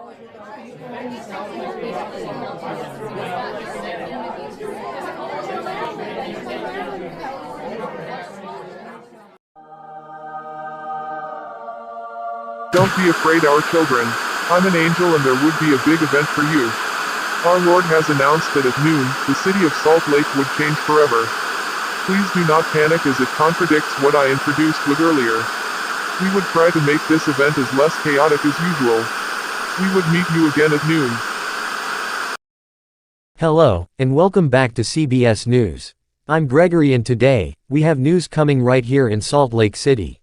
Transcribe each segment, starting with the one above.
Don't be afraid, our children. I'm an angel and there would be a big event for you. Our Lord has announced that at noon, the city of Salt Lake would change forever. Please do not panic as it contradicts what I introduced with earlier. We would try to make this event as less chaotic as usual. We would meet you again at noon. Hello, and welcome back to CBS News. I'm Gregory and today, we have news coming right here in Salt Lake City.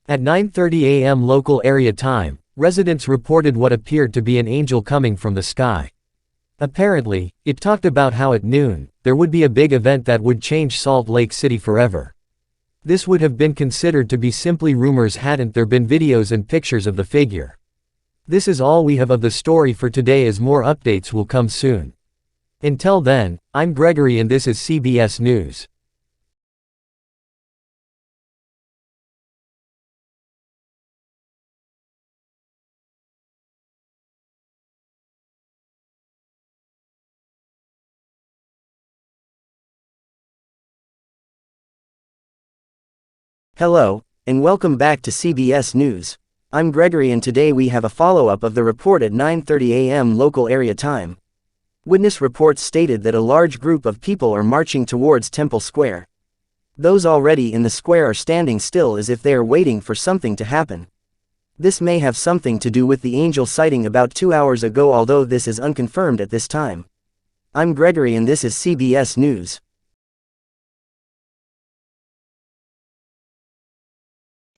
At 9:30 a.m. local area time, residents reported what appeared to be an angel coming from the sky. Apparently, it talked about how at noon, there would be a big event that would change Salt Lake City forever. This would have been considered to be simply rumors hadn't there been videos and pictures of the figure. This is all we have of the story for today, as more updates will come soon. Until then, I'm Gregory and this is CBS News. Hello, and welcome back to CBS News. I'm Gregory and today we have a follow-up of the report at 9:30 a.m. local area time. Witness reports stated that a large group of people are marching towards Temple Square. Those already in the square are standing still as if they are waiting for something to happen. This may have something to do with the angel sighting about 2 hours ago, although this is unconfirmed at this time. I'm Gregory and this is CBS News.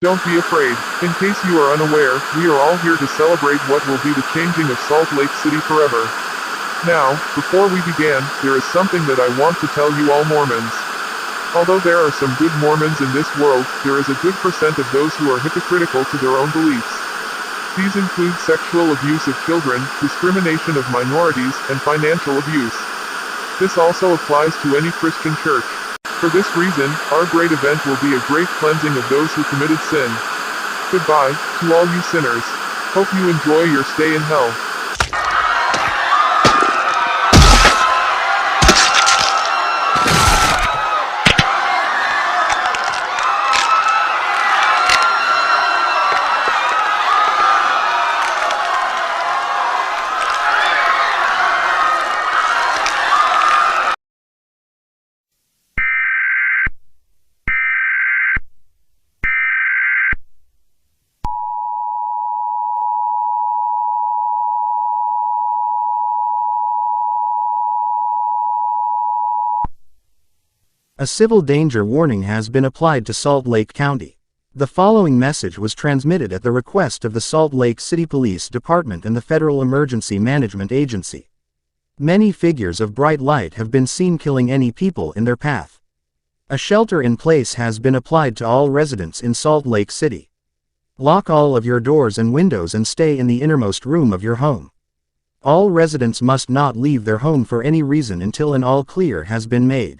Don't be afraid. In case you are unaware, we are all here to celebrate what will be the changing of Salt Lake City forever. Now, before we begin, there is something that I want to tell you all Mormons. Although there are some good Mormons in this world, there is a good percent of those who are hypocritical to their own beliefs. These include sexual abuse of children, discrimination of minorities, and financial abuse. This also applies to any Christian church. For this reason, our great event will be a great cleansing of those who committed sin. Goodbye, to all you sinners. Hope you enjoy your stay in hell. A civil danger warning has been applied to Salt Lake County. The following message was transmitted at the request of the Salt Lake City Police Department and the Federal Emergency Management Agency. Many figures of bright light have been seen killing any people in their path. A shelter-in-place has been applied to all residents in Salt Lake City. Lock all of your doors and windows and stay in the innermost room of your home. All residents must not leave their home for any reason until an all clear has been made.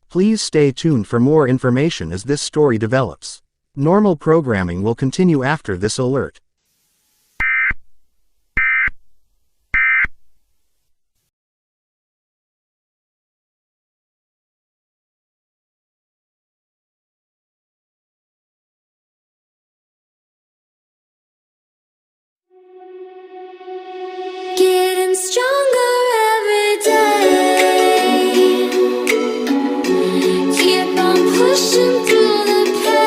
Please stay tuned for more information as this story develops. Normal programming will continue after this alert. Getting stronger every day. Keep on pushing through the pain.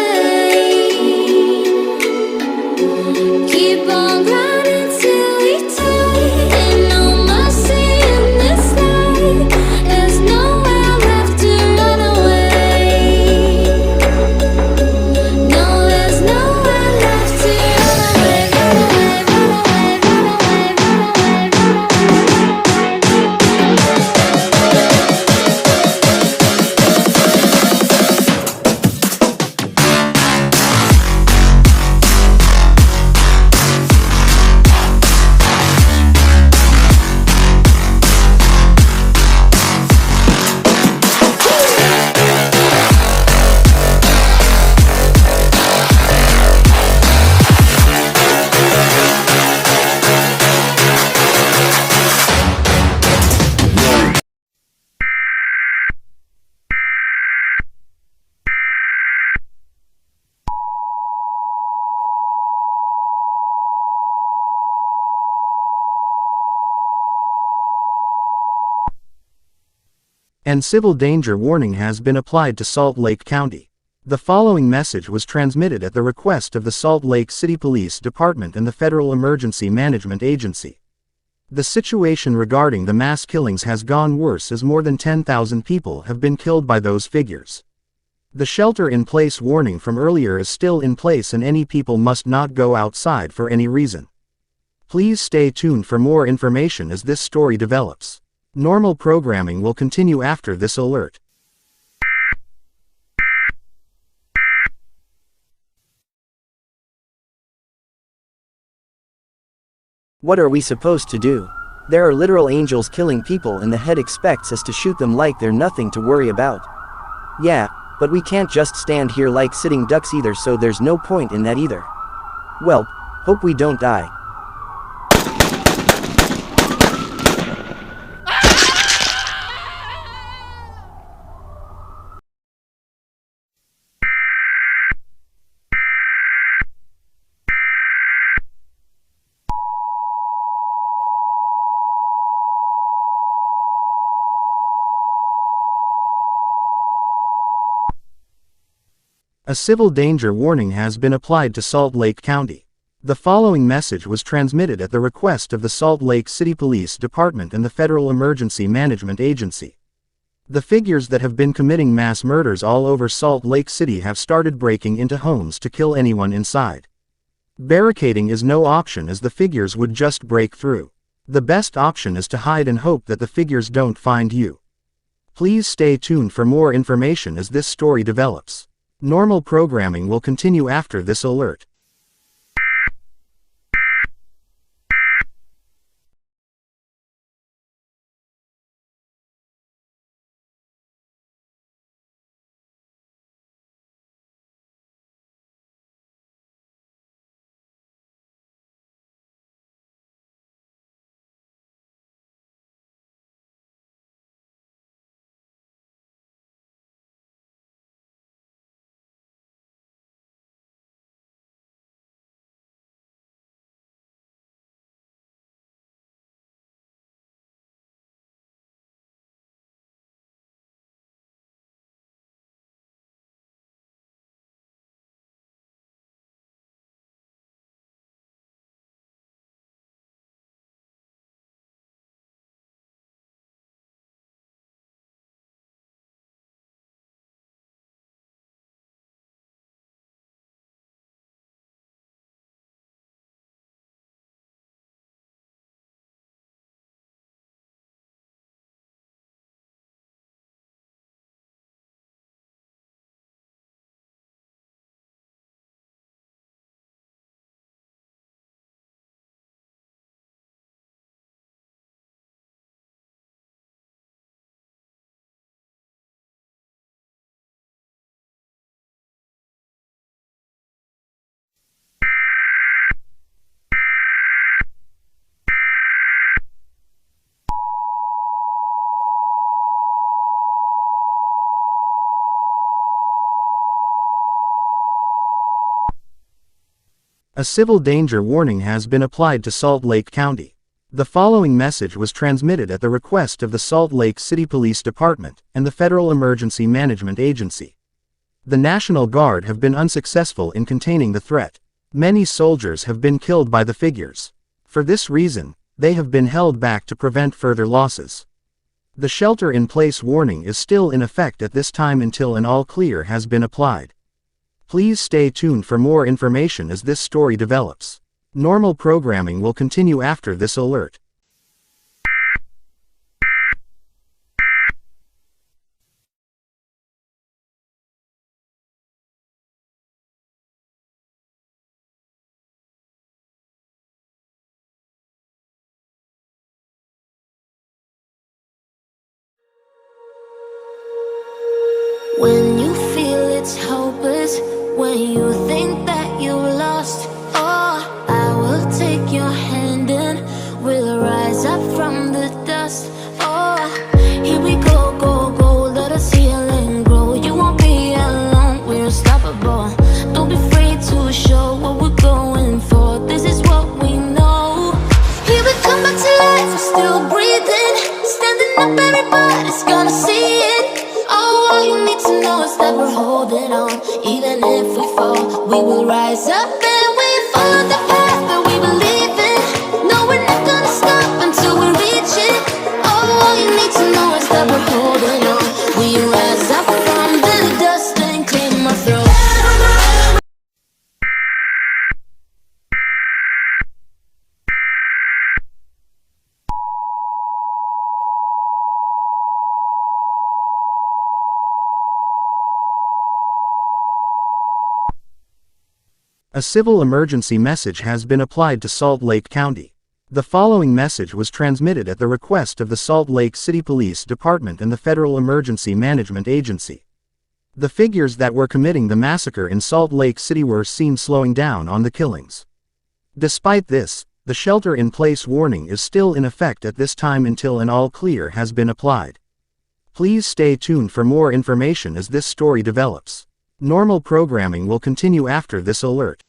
and civil danger warning has been applied to Salt Lake County. The following message was transmitted at the request of the Salt Lake City Police Department and the Federal Emergency Management Agency. The situation regarding the mass killings has gone worse as more than 10,000 people have been killed by those figures. The shelter-in-place warning from earlier is still in place and any people must not go outside for any reason. Please stay tuned for more information as this story develops. Normal programming will continue after this alert. What are we supposed to do? There are literal angels killing people and the head expects us to shoot them like they're nothing to worry about. Yeah, but we can't just stand here like sitting ducks either, so there's no point in that either. Well, hope we don't die. A civil danger warning has been applied to Salt Lake County. The following message was transmitted at the request of the Salt Lake City Police Department and the Federal Emergency Management Agency. The figures that have been committing mass murders all over Salt Lake City have started breaking into homes to kill anyone inside. Barricading is no option as the figures would just break through. The best option is to hide and hope that the figures don't find you. Please stay tuned for more information as this story develops. Normal programming will continue after this alert. A civil danger warning has been applied to Salt Lake County. The following message was transmitted at the request of the Salt Lake City Police Department and the Federal Emergency Management Agency. The National Guard have been unsuccessful in containing the threat. Many soldiers have been killed by the figures. For this reason, they have been held back to prevent further losses. The shelter-in-place warning is still in effect at this time until an all-clear has been applied. Please stay tuned for more information as this story develops. Normal programming will continue after this alert. When you feel it's hopeless, when you think that you lost, oh, I will take your hand and we'll rise up from the dust. Oh, here we go, go, go, let us heal and grow. You won't be alone, we're unstoppable. Don't be afraid to show what we're going for. This is what we know. Here we come back to life, we're still breathing. Standing up, everybody's gonna see holding on. Even if we fall, we will rise up and we follow the path that we believe in. No, we're not gonna stop until we reach it. All you need to know is that we're holding on. We rise up from the dust and claim our throne. A civil emergency message has been applied to Salt Lake County. The following message was transmitted at the request of the Salt Lake City Police Department and the Federal Emergency Management Agency. The figures that were committing the massacre in Salt Lake City were seen slowing down on the killings. Despite this, the shelter-in-place warning is still in effect at this time until an all-clear has been applied. Please stay tuned for more information as this story develops. Normal programming will continue after this alert.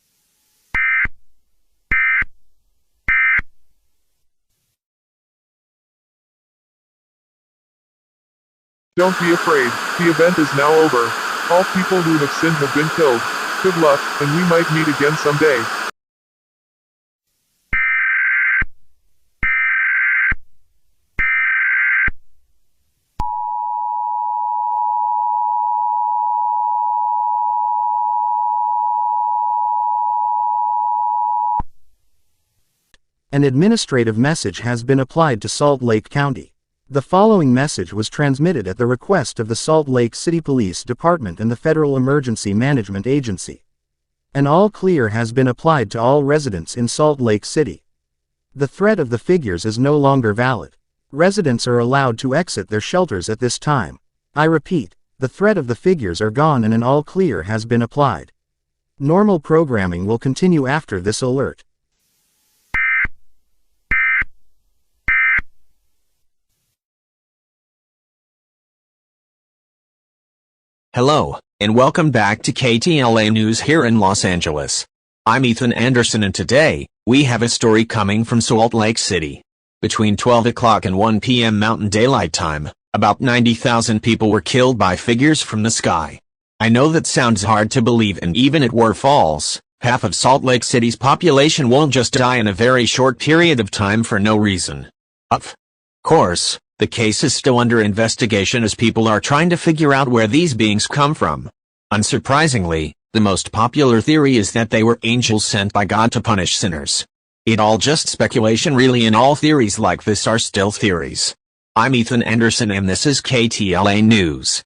Don't be afraid, the event is now over. All people who have sinned have been killed. Good luck, and we might meet again someday. An administrative message has been applied to Salt Lake County. The following message was transmitted at the request of the Salt Lake City Police Department and the Federal Emergency Management Agency. An all-clear has been applied to all residents in Salt Lake City. The threat of the figures is no longer valid. Residents are allowed to exit their shelters at this time. I repeat, the threat of the figures are gone and an all-clear has been applied. Normal programming will continue after this alert. Hello, and welcome back to KTLA News here in Los Angeles. I'm Ethan Anderson and today, we have a story coming from Salt Lake City. Between 12 o'clock and 1 p.m. Mountain Daylight Time, about 90,000 people were killed by figures from the sky. I know that sounds hard to believe, and even it were false. Half of Salt Lake City's population won't just die in a very short period of time for no reason. Of course, the case is still under investigation as people are trying to figure out where these beings come from. Unsurprisingly, the most popular theory is that they were angels sent by God to punish sinners. It all just speculation really, and all theories like this are still theories. I'm Ethan Anderson and this is KTLA News.